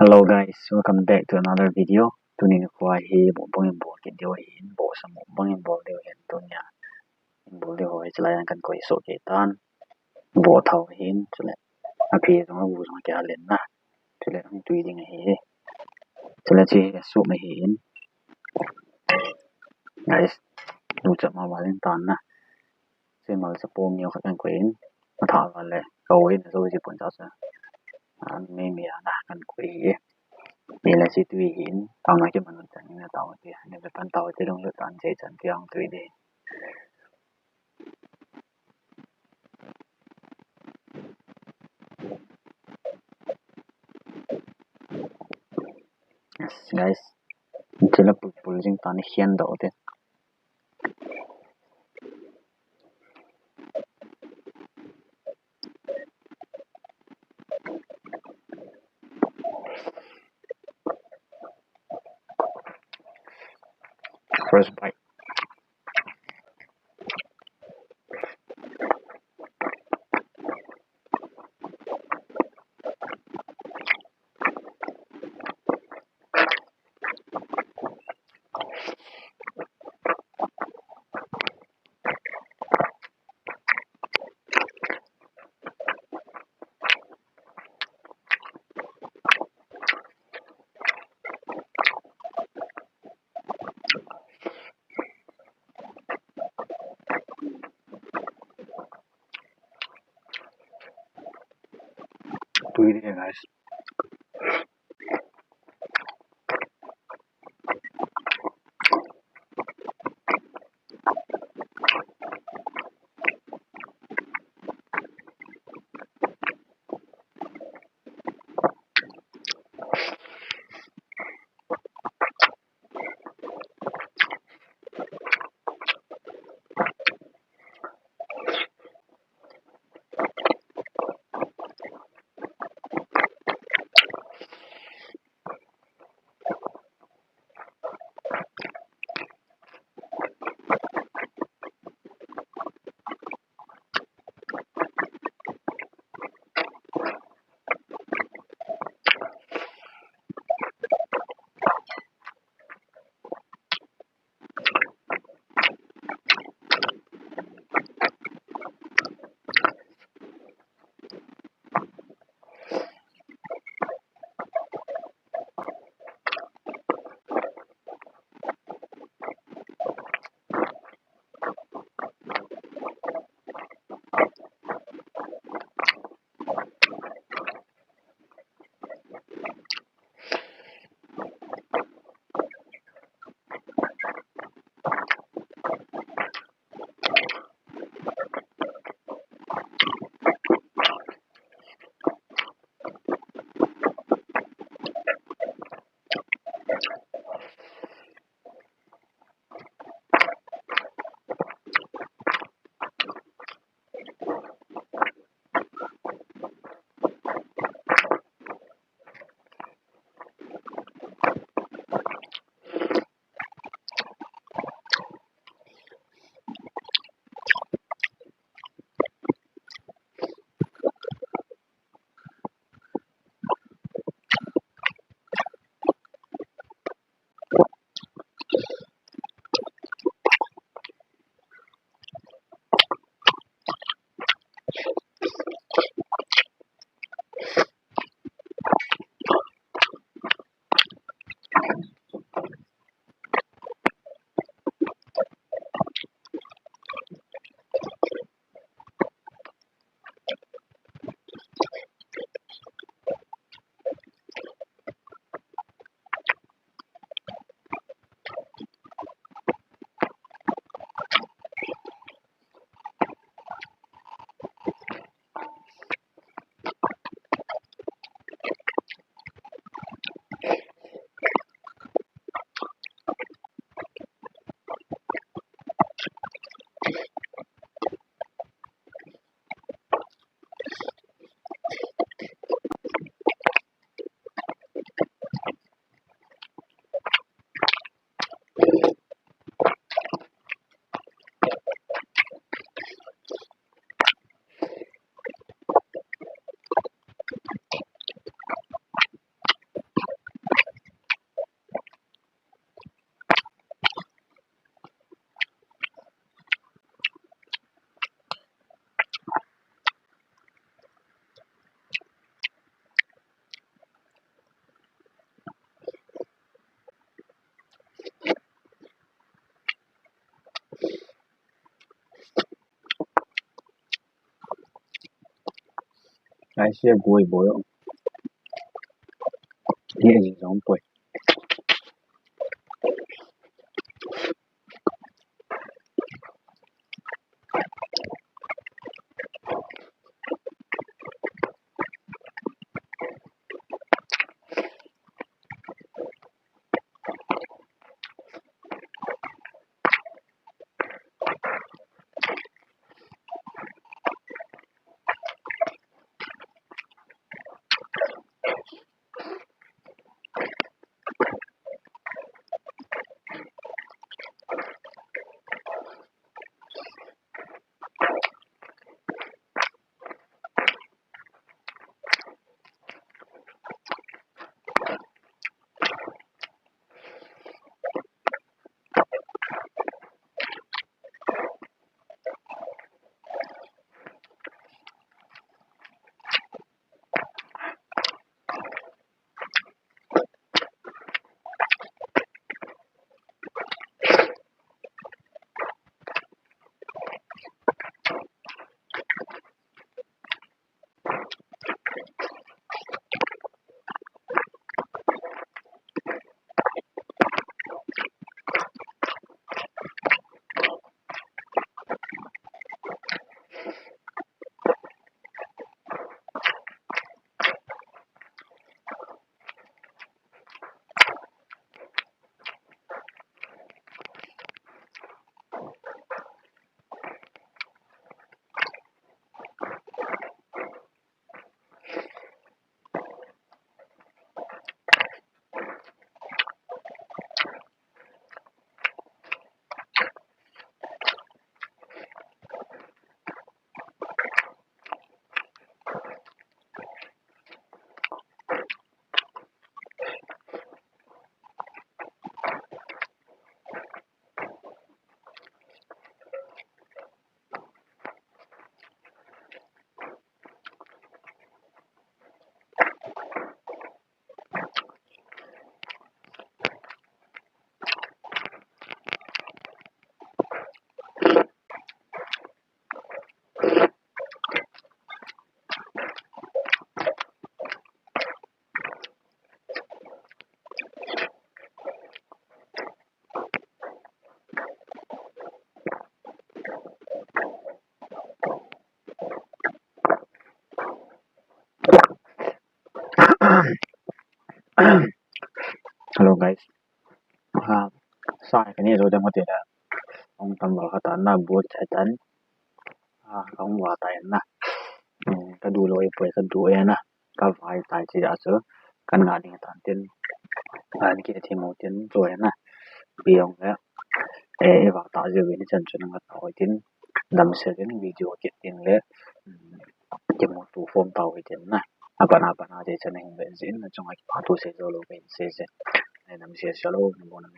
Hello guys, welcome back to another video. Tuni ni kwa hi bo bong bo ke dio hin bo sam bong bo dio hin tunya. Bo dio ho chlayan kan koi so ke tan bo thau hin chle. A phi so bu so kya len na. Chle ang tui ding hi. Chle chi so me hin. Guys, du cha ma walen tan na. Se mal sa pom yo kan koi in. Ma tha wa le. Ko in so ji pon cha sa. Me me na kan koiนี่แหละสิตุยหินเอามาจะมนุษย์จันนี่นะเตาเตียนี่เป็นปันเตาที่ลงยุตันเจจันที่อังตุยดีyes guys จะละปุลจิงตอนนี้เขียนดอกเด้first biteตุยดี guys 感谢各位朋友，也是种杯。Hello guys. Saya kan ni sudah mati dah. Orang tambah kata nak buat catan. Kamu buat ayan na. Kedua ipoy kedua ya na. Kavai tai ci aso kan ngading tantin. Ni kita timotin rồi na. Biong ya. Và tạo ra cái chân cho nó tạo tin đâm sẽ đến video kiện tin lẽ cái một tụ form tạo cái tin na. Apa na để cho nên bên diễn trong cái tu sẽ rồi bên sẽ này nằm sẽ solo nó